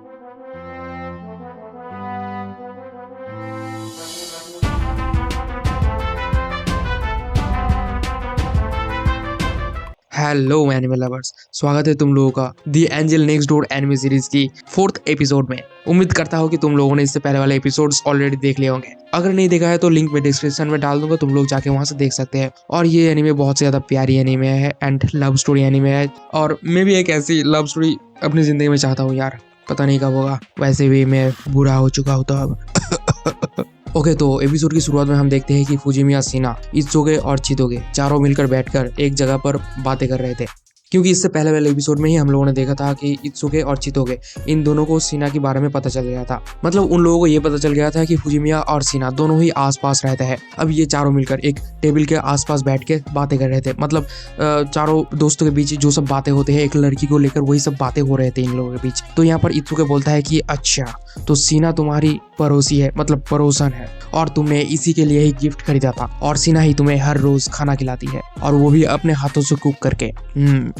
Hello anime lovers, स्वागत है तुम लोगों का the angel next door anime series की 4th एपिसोड में। उम्मीद करता हूँ कि तुम लोगों ने इससे पहले वाले एपिसोड्स ऑलरेडी देख लिए होंगे। अगर नहीं देखा है तो लिंक मैं डिस्क्रिप्शन में डाल दूंगा, तुम लोग जाके वहां से देख सकते हैं। और ये एनिमे बहुत ज्यादा प्यारी एनिमे है एंड लव स्टोरी एनिमे है, और मैं भी एक ऐसी लव स्टोरी अपनी जिंदगी में चाहता हूँ यार। पता नहीं कब होगा, वैसे भी मैं बुरा हो चुका हूँ तो अब ओके तो एपिसोड की शुरुआत में हम देखते हैं कि फुजिमिया, सीना, इत्सुके और चितोगे चारों मिलकर बैठकर एक जगह पर बातें कर रहे थे। क्योंकि इससे पहले वाले एपिसोड में ही हम लोगों ने देखा था कि इत्सुके और चितोगे इन दोनों को सीना के बारे में पता चल गया था। मतलब उन लोगों को ये पता चल गया था कि फुजिमिया और सीना दोनों ही आसपास रहते हैं। अब ये चारों मिलकर एक टेबल के आसपास बैठ के बातें कर रहे थे। मतलब चारों दोस्तों के बीच जो सब बातें होते हैं, एक लड़की को लेकर वही सब बातें हो रहे थे इन लोगों के बीच। तो यहाँ पर इत्सुके बोलता है कि अच्छा तो सीना तुम्हारी पड़ोसी है, मतलब पड़ोसन है, और तुमने इसी के लिए ही गिफ्ट खरीदा था, और सीना ही तुम्हें हर रोज खाना खिलाती है, और वो भी अपने हाथों से कुक करके।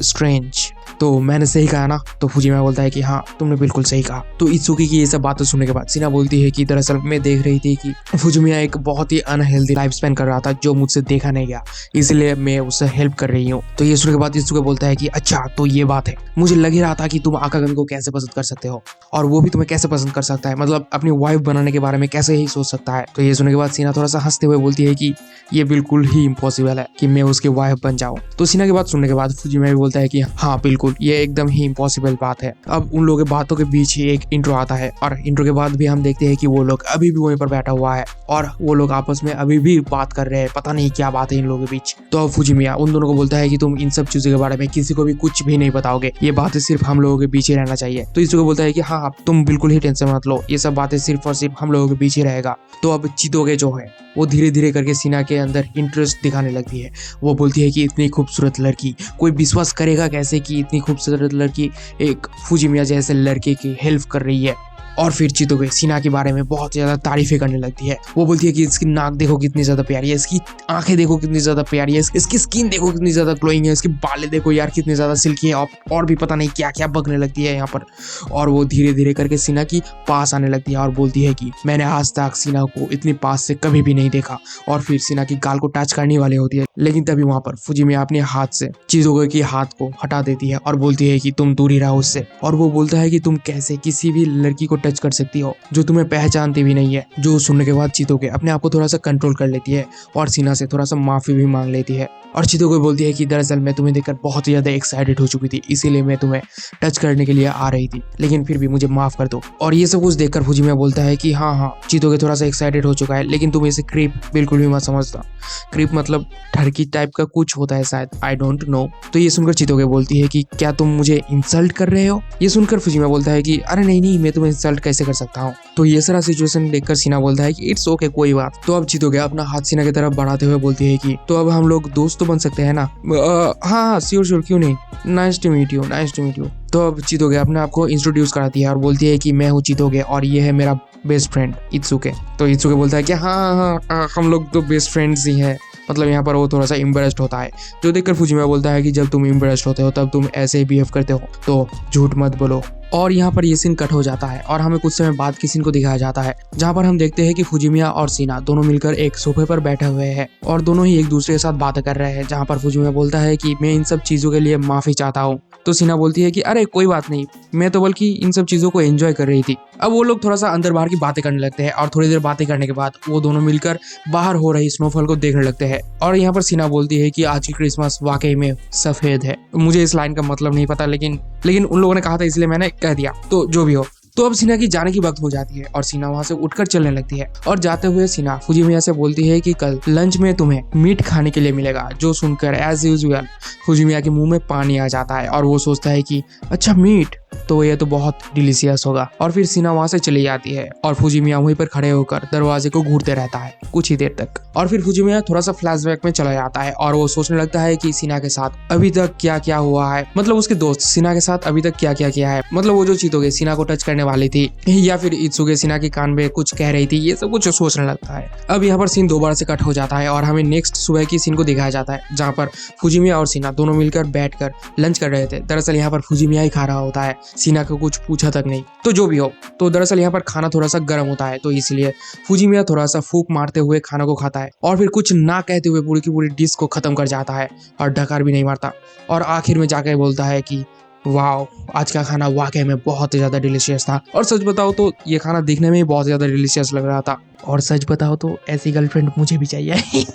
स्ट्रेंज। तो मैंने सही कहा ना? तो फुजिमिया बोलता है कि हाँ तुमने बिल्कुल सही कहा। तो इत्सुकी की ये सब बातें सुनने के बाद सीना बोलती है कि दरअसल मैं देख रही थी कि फुजिमिया एक बहुत ही अनहेल्दी लाइफ स्पेन कर रहा था जो मुझसे देखा नहीं गया, इसलिए मैं उससे हेल्प कर रही हूँ। तो ये सुनने के बाद इत्सुकी बोलता है कि अच्छा तो ये बात है, मुझे लग ही रहा था कि तुम आकागमी को कैसे पसंद कर सकते हो, और वो भी तुम्हें कैसे पसंद कर सकता है, मतलब अपनी वाइफ बनाने के बारे में कैसे ही सोच सकता है। तो ये सुनने के बाद सीना थोड़ा सा हंसते हुए बोलती है कि ये बिल्कुल ही इम्पॉसिबल है कि मैं उसकी वाइफ बन जाऊं। तो सीना की बात सुनने के बाद फुजिमिया भी बोलता है कि हाँ बिल्कुल, ये एकदम ही इम्पॉसिबल बात है। अब उन लोगों के बातों के बीच ही एक इंट्रो आता है, और इंट्रो के बाद भी हम देखते हैं कि वो लोग अभी भी वहीं पर बैठा हुआ है, और वो लोग आपस में अभी भी बात कर रहे हैं। पता नहीं क्या बात है इन लोगों के बीच। तो अब फुजिमिया उन दोनों को बोलता है कि तुम इन सब चीजों के बारे में किसी को भी कुछ भी नहीं बताओगे, ये बातें सिर्फ हम लोगों के बीच ही रहना चाहिए। तो इसको बोलता है कि हाँ तुम बिल्कुल ही टेंशन मत लो, ये सब बातें सिर्फ और सिर्फ हम लोगों के बीच ही रहेगा। तो अब चितोगे जो है वो धीरे धीरे करके सीना के अंदर इंटरेस्ट दिखाने लगती है। वो बोलती है कि इतनी खूबसूरत लड़की, कोई विश्वास करेगा कैसे कि इतनी खूबसूरत लड़की एक फुजिमिया जैसे लड़के की हेल्प कर रही है। और फिर चितोगे सीना के बारे में बहुत ज्यादा तारीफें करने लगती है। वो बोलती है कि इसकी नाक देखो कितनी ज्यादा प्यारी है, इसकी आंखें देखो कितनी ज्यादा प्यारी है, इसकी स्किन देखो कितनी ज्यादा ग्लोइंग है, इसके बाल देखो यार कितनी ज्यादा सिल्की है, और भी पता नहीं क्या क्या बकने लगती है यहाँ पर। और वो धीरे धीरे करके सीना की पास आने लगती है और बोलती है कि मैंने आज तक सीना को इतनी पास से कभी भी नहीं देखा। और फिर सीना की गाल को टच करने वाली होती है, लेकिन तभी वहां पर फुजिमिया अपने हाथ से चितोगे के हाथ को हटा देती है और बोलती है कि तुम दूर ही रहो उससे। और वो बोलता है कि तुम कैसे किसी भी लड़की को टच कर सकती हो जो तुम्हें पहचानती भी नहीं है। जो सुनने के बाद चितोगे अपने आप को थोड़ा सा कंट्रोल कर लेती है और सीना से थोड़ा सा माफी भी मांग लेती है। और चितोगे बोलती है कि दरअसल मैं तुम्हें देखकर बहुत ज्यादा एक्साइटेड हो चुकी थी, इसीलिए मैं तुम्हें टच करने के लिए आ रही थी, लेकिन फिर भी मुझे माफ कर दो। और ये सब कुछ देखकर फुजिमिया बोलता है कि हाँ चितोगे थोड़ा सा एक्साइटेड हो चुका है, लेकिन तुम इसे क्रीप बिल्कुल भी मत समझता। क्रीप मतलब ठरकी टाइप का कुछ होता है शायद, आई डोंट नो। तो ये सुनकर चितोगे बोलती है कि क्या तुम मुझे इंसल्ट कर रहे हो? ये सुनकर फुजिमिया बोलता है कि अरे नहीं, मैं तुम्हें इंसल्ट कैसे कर सकता हूँ। तो ये सारा सिचुएशन देखकर सीना बोलता है कि इट्स ओके, कोई बात। तो अब चितोगे अपना हाथ सीना की तरफ बढ़ाते हुए बोलती है कि तो अब हम लोग दोस्त तो बन सकते हैं ना? हाँ श्योर, क्यों नहीं, नाइस टू मीट यू। तो अब चितोगे अपने आप को इंट्रोड्यूस कराती है और बोलती है कि मैं हूँ चितोगे और ये है मेरा बेस्ट फ्रेंड इत्सुके। तो इत्सुके बोलता है कि हाँ हम लोग तो बेस्ट फ्रेंड्स ही हैं। मतलब यहाँ पर वो थोड़ा सा इम्बेरेस्ड होता है, जो देखकर फुजिमिया बोलता है कि जब तुम इम्बेरेस्ड होते हो तब तुम ऐसे ही बिहेव करते हो, तो झूठ मत बोलो। और यहाँ पर ये सीन कट हो जाता है और हमें कुछ समय बाद की सीन को दिखाया जाता है, जहाँ पर हम देखते हैं कि फुजिमिया और सीना दोनों मिलकर एक सोफे पर बैठे हुए हैं और दोनों ही एक दूसरे के साथ बातें कर रहे हैं। जहाँ पर फुजिमिया बोलता है कि मैं इन सब चीजों के लिए माफी चाहता हूँ। तो सीना बोलती है कि अरे कोई बात नहीं, मैं तो बल्कि इन सब चीजों को एंजॉय कर रही थी। अब वो लोग थोड़ा सा अंदर बाहर की बातें करने लगते हैं और थोड़ी देर बातें करने के बाद वो दोनों मिलकर बाहर हो रही स्नोफॉल को देखने लगते हैं। और यहाँ पर सीना बोलती है कि आज की क्रिसमस वाकई में सफेद है। मुझे इस लाइन का मतलब नहीं पता, लेकिन उन लोगों ने कहा था इसलिए मैंने कह दिया, तो जो भी हो। तो अब सीना की जाने की वक्त हो जाती है और सीना वहां से उठकर चलने लगती है। और जाते हुए सीना फुजिमिया से बोलती है कि कल लंच में तुम्हें मीट खाने के लिए मिलेगा। जो सुनकर एज यूजुअल फुजिमिया के मुंह में पानी आ जाता है और वो सोचता है कि अच्छा मीट, तो ये तो बहुत डिलीशियस होगा। और फिर सीना वहां से चली जाती है और फुजिमिया वहीं पर खड़े होकर दरवाजे को घूरते रहता है कुछ ही देर तक। और फिर फुजिमिया थोड़ा सा फ्लैशबैक में चला जाता है और वो सोचने लगता है कि सीना के साथ अभी तक क्या क्या हुआ है, मतलब उसके दोस्त सीना के साथ अभी तक क्या क्या किया है। मतलब वो जो चितोगे सीना को टच करने वाली थी, या फिर इत्सुके सीना के कान में कुछ कह रही थी, ये सब कुछ सोचने लगता है। अब यहाँ पर सीन दोबारा से कट हो जाता है और हमें नेक्स्ट सुबह की सीन को दिखाया जाता है, जहाँ पर फुजिमिया और सीना दोनों मिलकर बैठकर लंच कर रहे थे। दरअसल यहाँ पर फुजिमिया ही खा रहा होता है सीना को कुछ पूछा तक नहीं। तो जो भी हो, तो दरअसल यहाँ पर खाना थोड़ा सा गर्म होता है, तो इसलिए फुजिमिया थोड़ा सा फूंक मारते हुए खाना को खाता है और फिर कुछ ना कहते हुए पूरी की पूरी डिश को खत्म कर जाता है और ढकार भी नहीं मारता। और आखिर में जाकर बोलता है कि वाह, आज का खाना वाकई में बहुत ज़्यादा डिलीशियस था। और सच बताओ तो ये खाना दिखने में ही बहुत ज़्यादा डिलीशियस लग रहा था। और सच बताओ तो ऐसी गर्लफ्रेंड मुझे भी चाहिए।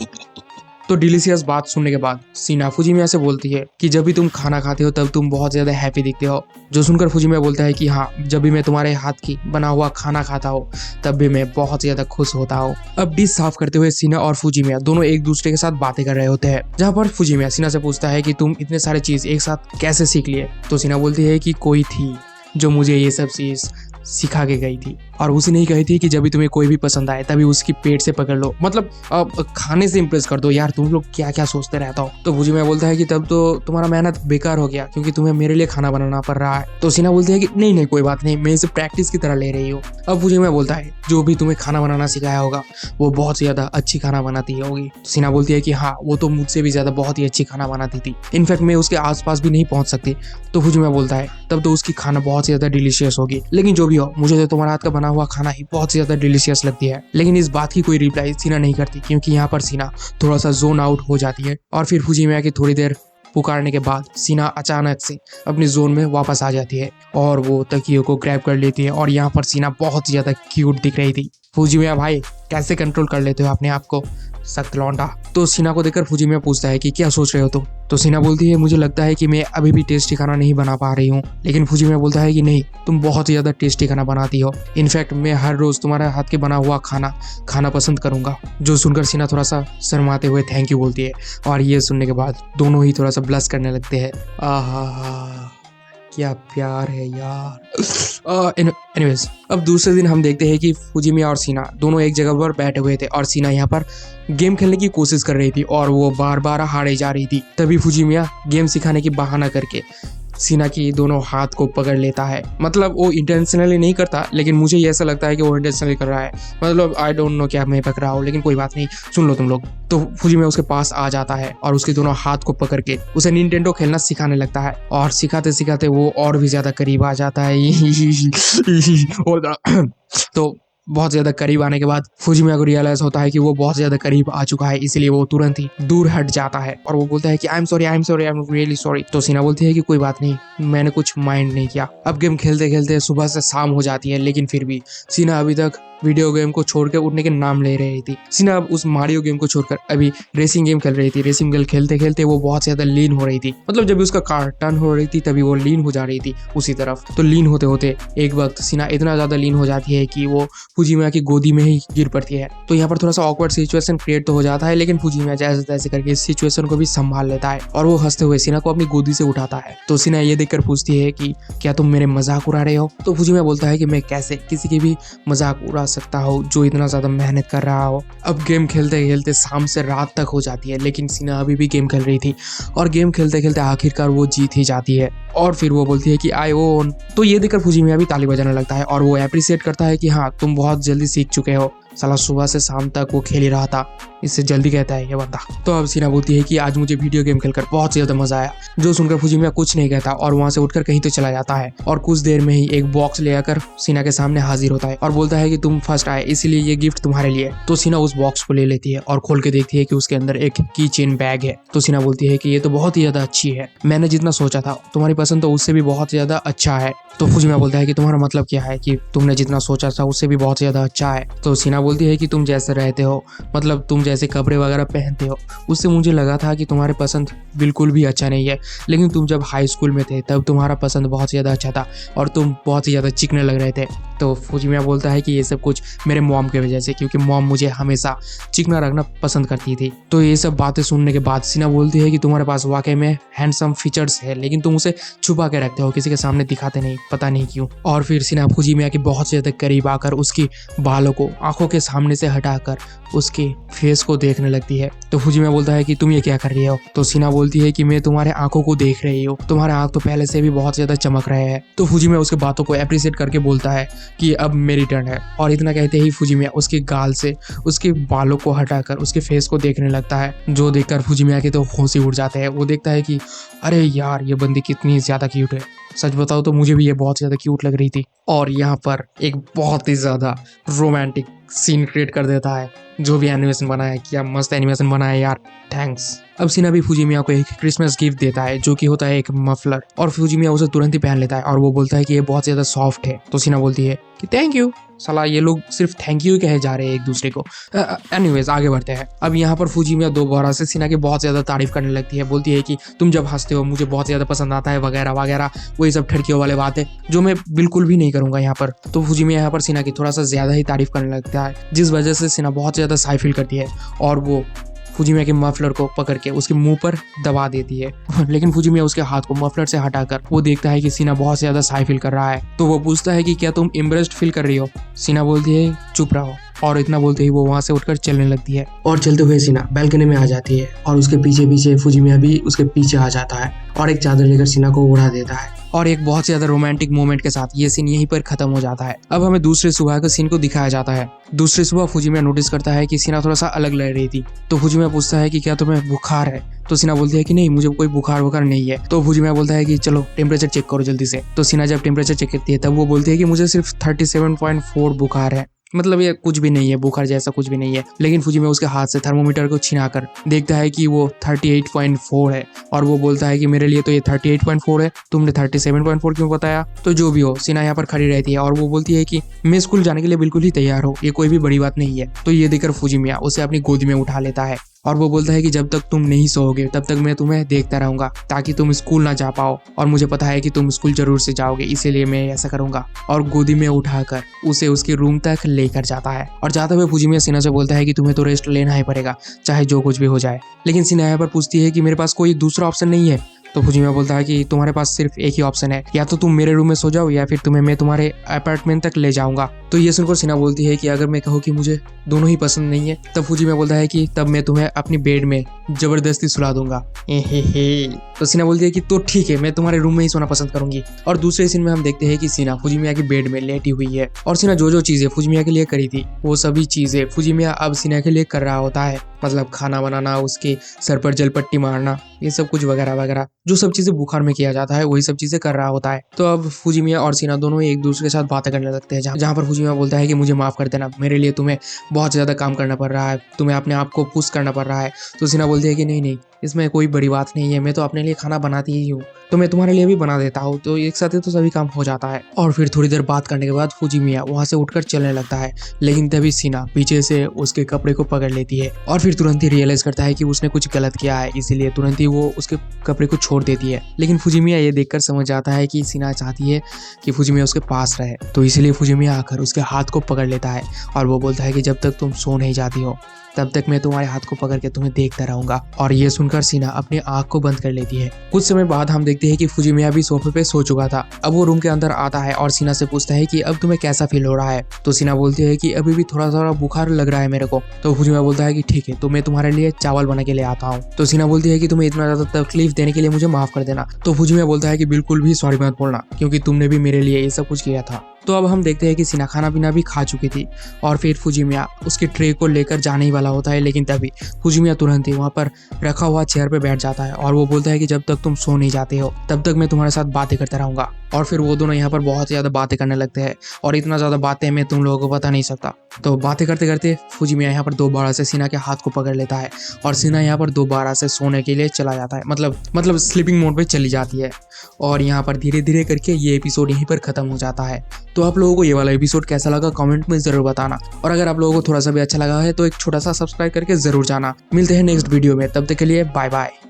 तो डिलीशियस बात सुनने के बाद सीना फुजिमिया से बोलती है कि जब भी तुम खाना खाते हो तब तुम बहुत ज्यादा हैप्पी दिखते हो। जो सुनकर फुजिमिया बोलता है कि हाँ, जब भी मैं तुम्हारे हाथ की बना हुआ खाना खाता हूँ तब भी मैं बहुत ज्यादा खुश होता हूँ। अब डिश साफ करते हुए सीना और फुजिमिया दोनों एक दूसरे के साथ बातें कर रहे होते हैं, जहाँ पर फुजिमिया सीना से पूछता है कि तुम इतने सारे चीज एक साथ कैसे सीख लिए। तो सीना बोलती है कि कोई थी जो मुझे ये सब चीज सिखा के गई थी और उसे नहीं कही थी कि जब भी तुम्हें कोई भी पसंद आए तभी उसकी पेट से पकड़ लो, मतलब खाने से इम्प्रेस कर दो। यार तुम लोग क्या क्या सोचते रहता हो। तो फुजिमिया बोलता है कि तब तो तुम्हारा मेहनत बेकार हो गया क्योंकि तुम्हें मेरे लिए खाना बनाना पड़ रहा है। तो सीना बोलती है कि नहीं नहीं कोई बात नहीं, मैं इसे प्रैक्टिस की तरह ले रही हूँ। अब फुजिमिया बोलता है जो भी तुम्हें खाना बनाना सिखाया होगा वो बहुत ज्यादा अच्छी खाना बनाती होगी। तो सीना बोलती है कि हाँ, वो तो मुझसे भी ज्यादा बहुत ही अच्छी खाना बनाती थी, इनफैक्ट मैं उसके आसपास भी नहीं पहुंच सकती। तो फुजिमिया बोलता है तब तो उसकी खाना बहुत ज्यादा डिलीशियस होगी, लेकिन जो भी हो मुझे तो तुम्हारे हाथ का बना हुआ खाना ही बहुत ज्यादा डिलीशियस लगती है। लेकिन इस बात की कोई रिप्लाई सीना नहीं करती क्योंकि यहाँ पर सीना थोड़ा सा जोन आउट हो जाती है। और फिर फुजिमिया की थोड़ी देर पुकारने के बाद सीना अचानक से अपनी जोन में वापस आ जाती है और वो तकियों को ग्रैब कर लेती है। और यहाँ पर सीना बहुत ज्यादा क्यूट दिख रही थी। फुजिमिया भाई कैसे कंट्रोल कर लेते हो अपने आप को, सख्त लौंडा। तो सीना को देखकर फुजिमिया पूछता है कि क्या सोच रहे हो तुम। तो सीना बोलती है मुझे लगता है कि मैं अभी भी टेस्टी खाना नहीं बना पा रही हूँ। लेकिन फुजिमिया बोलता है कि नहीं, तुम बहुत ज्यादा टेस्टी खाना बनाती हो, इनफैक्ट मैं हर रोज तुम्हारे हाथ के बना हुआ खाना खाना पसंद करूंगा। जो सुनकर सीना थोड़ा सा शर्माते हुए थैंक यू बोलती है और ये सुनने के बाद दोनों ही थोड़ा सा ब्लश करने लगते हैं। आहा, क्या प्यार है यार। एनीवेज, अब दूसरे दिन हम देखते हैं कि फुजिमिया और सीना दोनों एक जगह पर बैठे हुए थे और सीना यहाँ पर गेम खेलने की कोशिश कर रही थी और वो बार बार हारे जा रही थी। तभी फुजिमिया गेम सिखाने की बहाना करके सीना की दोनों हाथ को पकड़ लेता है। मतलब वो इंटेंशनली नहीं करता, लेकिन मुझे ये ऐसा लगता है कि वो इंटेंशनली कर रहा है। मतलब आई डोंट नो क्या मैं पकड़ रहा हूँ, लेकिन कोई बात नहीं, सुन लो तुम लोग। तो फुजिमिया उसके पास आ जाता है और उसके दोनों हाथ को पकड़ के उसे निंटेंडो खेलना सिखाने लगता है और सिखाते सिखाते वो और भी ज्यादा करीब आ जाता है। तो बहुत ज्यादा करीब आने के बाद फुजिमिया को रियलाइज होता है कि वो बहुत ज्यादा करीब आ चुका है, इसलिए वो तुरंत ही दूर हट जाता है और वो बोलता है कि I am sorry, I am sorry, I am really sorry. तो सीना बोलती है कि कोई बात नहीं, मैंने कुछ माइंड नहीं किया। अब गेम खेलते खेलते सुबह से शाम हो जाती है, लेकिन फिर भी सीना अभी तक वीडियो गेम को छोड़कर उठने के नाम ले रही थी। सीना अब उस मारियो गेम को छोड़कर अभी रेसिंग गेम खेल रही थी। रेसिंग गेम खेलते खेलते वो बहुत ज्यादा लीन हो रही थी, मतलब जब उसका कार टर्न हो रही थी तभी वो लीन हो जा रही थी उसी तरफ। तो लीन होते होते एक वक्त सीना इतना ज्यादा लीन हो जाती है कि वो फुजिमिया की गोदी में ही गिर पड़ती है। तो यहाँ पर थोड़ा सा ऑकवर्ड सिचुएशन क्रिएट तो हो जाता है, लेकिन फुजिमिया जैसे तैसे करके इस सिचुएशन को भी संभाल लेता है और वो हंसते हुए सीना को अपनी गोदी से उठाता है। तो सीना ये देखकर पूछती है कि क्या तुम मेरे मजाक उड़ा रहे हो। तो फुजिमिया बोलता है कि मैं कैसे किसी की भी मजाक उड़ा सकता हूँ जो इतना ज्यादा मेहनत कर रहा हो। अब गेम खेलते खेलते शाम से रात तक हो जाती है, लेकिन सीना अभी भी गेम खेल रही थी और गेम खेलते खेलते आखिरकार वो जीत ही जाती है और फिर वो बोलती है कि आई ओन। तो ये देखकर फुजिमिया भी ताली बजाने लगता है और वो अप्रिशिएट करता है कि हाँ, तुम बहुत जल्दी सीख चुके हो। साला सुबह से शाम तक वो खेल ही रहा था, इससे जल्दी कहता है ये बंदा। तो अब सीना बोलती है कि आज मुझे वीडियो गेम खेलकर बहुत ज्यादा मजा आया। जो सुनकर फुजिमिया कुछ नहीं कहता और वहां से उठकर कहीं तो चला जाता है और कुछ देर में ही एक बॉक्स ले आकर सीना के सामने हाजिर होता है और बोलता है कि तुम फर्स्ट आए इसलिए ये गिफ्ट तुम्हारे लिए। तो सीना उस बॉक्स को ले लेती है और खोल के देखती है कि उसके अंदर एक की चेन बैग है। तो सीना बोलती है कि ये तो बहुत ही ज्यादा अच्छी है, मैंने जितना सोचा था तुम्हारी पसंद तो उससे भी बहुत ज्यादा अच्छा है। तो फुजिमिया बोलता है कि तुम्हारा मतलब क्या है कि तुमने जितना सोचा था उससे भी बहुत ज्यादा अच्छा है। तो सीना बोलती है कि तुम जैसे रहते हो, मतलब तुम जैसे कपड़े वगैरह पहनते हो, उससे मुझे लगा था कि तुम्हारे पसंद बिल्कुल भी अच्छा नहीं है। लेकिन तुम जब हाई स्कूल में थे तब तुम्हारा पसंद बहुत ज़्यादा अच्छा था और तुम बहुत ही ज़्यादा चिकने लग रहे थे। तो फुजिमिया बोलता है कि ये सब कुछ मेरे मॉम की वजह से, क्योंकि मॉम मुझे हमेशा चिकना रखना पसंद करती थी। तो ये सब बातें सुनने के बाद सीना बोलती है कि तुम्हारे पास वाकई में हैंडसम फीचर्स है, लेकिन तुम उसे छुपा के रखते हो, किसी के सामने दिखाते नहीं, पता नहीं क्यों। और फिर सीना फुजिमिया के बहुत ज़्यादा करीब आकर उसकी बालों को आंखों के सामने से हटाकर उसके फेस को देखने लगती है। तो फुजिमिया बोलता है कि तुम ये क्या कर रही हो। तो सीना बोलती है कि मैं तुम्हारे आंखों को देख रही हूँ, तुम्हारे आंख तो पहले से भी बहुत ज्यादा चमक रहे हैं। तो फुजिमिया उसके बातों को एप्रिशिएट करके बोलता है कि अब मेरी टर्न है। और इतना कहते ही फुजिमिया उसके गाल से उसके बालों को हटाकर उसके फेस को देखने लगता है, जो देखकर फुजिमिया के तो होश ही उड़ जाते हैं। वो देखता है कि अरे यार, ये बंदी कितनी ज्यादा क्यूट है। सच बताओ तो मुझे भी ये बहुत ज्यादा क्यूट लग रही थी। और यहाँ पर एक बहुत ही ज्यादा रोमांटिक सीन क्रिएट कर देता है। जो भी एनिमेशन बनाया है, क्या मस्त एनिमेशन बनाया है यार, थैंक्स। अब सीना भी फुजिमिया को एक क्रिसमस गिफ्ट देता है, जो कि होता है एक मफलर। और फुजिमिया उसे तुरंत ही पहन लेता है और वो बोलता है कि ये बहुत ज्यादा सॉफ्ट है। तो सीना बोलती है कि थैंक यू। साला ये लोग सिर्फ थैंक यू कहे जा रहे हैं एक दूसरे को। एनीवेज आगे बढ़ते हैं। अब यहाँ पर फुजिमिया दोबारा से सीना की बहुत ज्यादा तारीफ करने लगती है। बोलती है कि तुम जब हंसते हो मुझे बहुत ज्यादा पसंद आता है, वगैरह वगैरह, वही सब ठड़कियों वाले बात है जो मैं बिल्कुल भी नहीं करूंगा यहाँ पर। तो फुजिमिया यहाँ पर सीना की थोड़ा सा ज्यादा ही तारीफ करने लगता है, जिस वजह से सीना बहुत ज्यादा साई फील करती है और वो फुजिमिया के मफलर को पकड़ के उसके मुंह पर दबा देती है। लेकिन फुजिमिया उसके हाथ को मफलर से हटाकर वो देखता है कि सीना बहुत ज्यादा साई फील कर रहा है। तो वो पूछता है कि क्या तुम इम्प्रेस्ड फील कर रही हो। सीना बोलती है चुप रहो। और इतना बोलते ही वो वहां से उठकर चलने लगती है और चलते हुए सीना बैल्कनी में आ जाती है और उसके पीछे पीछे फुजिमिया भी उसके पीछे आ जाता है और एक चादर लेकर सीना को उड़ा देता है। और एक बहुत ज्यादा रोमांटिक मोमेंट के साथ ये सीन यहीं पर खत्म हो जाता है। अब हमें दूसरे सुबह के सीन को दिखाया जाता है। दूसरी सुबह फुजिमिया नोटिस करता है कि सीना थोड़ा सा अलग लग रही थी। तो फुजिमिया पूछता है कि क्या तुम्हें बुखार है। तो सीना बोलती है कि नहीं, मुझे कोई बुखार वुखार नहीं है। तो फुजिमिया बोलता है कि चलो टेम्परेचर चेक करो जल्दी से। तो सीना जब टेम्परेचर चेक करती है तब वो बोलती है कि मुझे सिर्फ 37.4 बुखार है, मतलब ये कुछ भी नहीं है, बुखार जैसा कुछ भी नहीं है। लेकिन फुजिमिया उसके हाथ से थर्मोमीटर को छिनाकर देखता है कि वो 38.4 है और वो बोलता है कि मेरे लिए तो ये 38.4 है, तुमने 37.4 क्यों बताया। तो जो भी हो, सीना यहाँ पर खड़ी रहती है और वो बोलती है कि मैं स्कूल जाने के लिए बिल्कुल ही तैयार हूँ, ये कोई भी बड़ी बात नहीं है। तो ये देखकर फुजिमिया उसे अपनी गोद में उठा लेता है और वो बोलता है कि जब तक तुम नहीं सोओगे तब तक मैं तुम्हें देखता रहूंगा, ताकि तुम स्कूल ना जा पाओ। और मुझे पता है कि तुम स्कूल जरूर से जाओगे, इसीलिए मैं ऐसा करूंगा। और गोदी में उठाकर उसे उसके रूम तक लेकर जाता है। और जाते हुए फुजिमिया सीना से बोलता है कि तुम्हें तो रेस्ट लेना ही पड़ेगा, चाहे जो कुछ भी हो जाए। लेकिन सीना यहाँ पर पूछती है कि मेरे पास कोई दूसरा ऑप्शन नहीं है। तो फुजिमिया बोलता है कि तुम्हारे पास सिर्फ एक ही ऑप्शन है, या तो तुम मेरे रूम में सो जाओ या फिर तुम्हें मैं तुम्हारे अपार्टमेंट तक ले जाऊंगा। तो ये सुनकर सीना बोलती है कि अगर मैं कहूँ कि मुझे दोनों ही पसंद नहीं है, तब फुजिमिया बोलता है कि तब मैं तुम्हें अपनी बेड में जबरदस्ती सुला दूंगा। तो सीना बोलती है कि तो ठीक है, मैं तुम्हारे रूम में ही सोना पसंद करूंगी। और दूसरे सीन में हम देखते हैं कि सीना फुजिमिया की बेड में लेटी हुई है और सीना जो जो चीजें फुजिमिया के लिए करी थी वो सभी चीजें फुजिमिया अब सीना के लिए कर रहा होता है। मतलब खाना बनाना, उसके सर पर जल पट्टी मारना, ये सब कुछ वगैरह वगैरह, जो सब चीजें बुखार में किया जाता है वही सब चीजें कर रहा होता है। तो अब फुजिमिया और सीना दोनों एक दूसरे के साथ बातें करने लगते हैं, जहाँ पर फुजिमिया बोलता है कि मुझे माफ कर देना, मेरे लिए तुम्हें बहुत ज्यादा काम करना पड़ रहा है, तुम्हें अपने आप को पुश करना पड़ रहा है। तो सीना बोलती है कि नहीं नहीं, इसमें कोई बड़ी बात नहीं है, मैं तो अपने लिए खाना बनाती ही हूँ, तो मैं तुम्हारे लिए भी बना देता हूँ। तो एक साथ ही तो सभी काम हो जाता है। और फिर थोड़ी देर बात करने के बाद फुजिमिया वहां से उठकर चलने लगता है, लेकिन तभी सीना पीछे से उसके कपड़े को पकड़ लेती है और फिर तुरंत ही रियलाइज करता है कि उसने कुछ गलत किया है, इसीलिए तुरंत ही वो उसके कपड़े को छोड़ देती है। लेकिन फुजिमिया ये देखकर समझ जाता है कि सीना चाहती है कि फुजिमिया उसके पास रहे, तो इसीलिए फुजिमिया आकर उसके हाथ को पकड़ लेता है और वो बोलता है कि जब तक तुम सो नहीं जाती हो तब तक मैं तुम्हारे हाथ को पकड़ के तुम्हें देखता रहूंगा। और ये सुनकर सीना अपनी आंख को बंद कर लेती है। कुछ समय बाद हम देखते हैं कि फुजिमिया भी सोफे पे सो चुका था। अब वो रूम के अंदर आता है और सीना से पूछता है कि अब तुम्हें कैसा फील हो रहा है। तो सीना बोलती है कि अभी भी थोड़ा थोड़ा बुखार लग रहा है मेरे को। तो फुजिमिया बोलता है कि ठीक है, तो मैं तुम्हारे लिए चावल बना के ले आता हूँ। तो सीना बोलती है कि तुम्हें इतना ज्यादा तकलीफ देने के लिए मुझे माफ कर देना। तो फुजिमिया बोलता है कि बिल्कुल भी सॉरी मत बोलना, क्योंकि तुमने भी मेरे लिए ये सब कुछ किया था। तो अब हम देखते हैं कि सीना खाना पीना भी खा चुकी थी और फिर फुजिमिया उसके ट्रे को लेकर जाने ही वाला होता है, लेकिन तभी फुजिमिया तुरंत ही वहां पर रखा हुआ चेयर पे बैठ जाता है और वो बोलता है कि जब तक तुम सो नहीं जाते हो तब तक मैं तुम्हारे साथ बातें करता रहूंगा। और फिर वो दोनों यहाँ पर बहुत ज्यादा बातें करने लगते हैं और इतना ज्यादा बातें मैं तुम लोगों को बता नहीं सकता। तो बातें करते करते फुजिमिया यहाँ पर दोबारा से सीना के हाथ को पकड़ लेता है और सीना यहाँ पर दोबारा से सोने के लिए चला जाता है, मतलब स्लीपिंग मोड पे चली जाती है। और यहाँ पर धीरे धीरे करके ये एपिसोड यहीं पर खत्म हो जाता है। तो आप लोगों को ये वाला एपिसोड कैसा लगा कमेंट में जरूर बताना, और अगर आप लोगों को थोड़ा सा भी अच्छा लगा है तो एक छोटा सा सब्सक्राइब करके जरूर जाना। मिलते हैं नेक्स्ट वीडियो में, तब तक के लिए बाय बाय।